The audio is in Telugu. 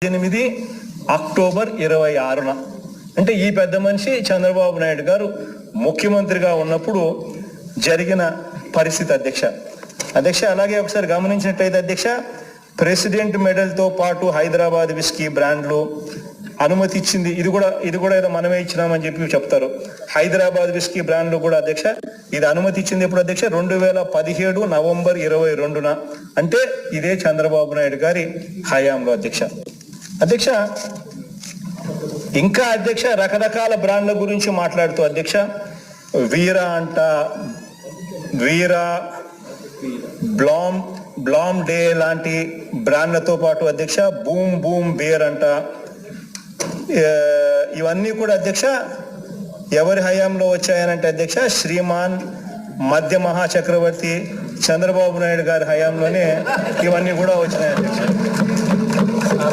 8 అక్టోబర్ 26న అంటే ఈ పెద్ద మనిషి చంద్రబాబు నాయుడు గారు ముఖ్యమంత్రిగా ఉన్నప్పుడు జరిగిన పరిస్థితి అధ్యక్ష. అలాగే ఒకసారి గమనించినట్లయితే అధ్యక్ష, ప్రెసిడెంట్ మెడల్తో పాటు హైదరాబాద్ విస్కీ బ్రాండ్లు అనుమతి ఇచ్చింది. ఇది కూడా ఏదో మనమే ఇచ్చినామని చెప్పి చెప్తారు. హైదరాబాద్ విస్కీ బ్రాండ్లు కూడా అధ్యక్ష ఇది అనుమతి ఇచ్చింది ఎప్పుడు అధ్యక్ష? 2017 నవంబర్ 22న, అంటే ఇదే చంద్రబాబు నాయుడు గారి హయాంలో అధ్యక్ష. ఇంకా అధ్యక్ష రకరకాల బ్రాండ్ల గురించి మాట్లాడుతూ అధ్యక్ష, వీరా అంట, వీరా, బ్లామ్ డే లాంటి బ్రాండ్లతో పాటు అధ్యక్ష బూమ్ బేర్ అంట, ఇవన్నీ కూడా అధ్యక్ష ఎవరి హయాంలో వచ్చాయనంటే అధ్యక్ష శ్రీమాన్ మధ్య మహాచక్రవర్తి చంద్రబాబు నాయుడు గారి హయాంలోనే ఇవన్నీ కూడా వచ్చినాయి అధ్యక్ష.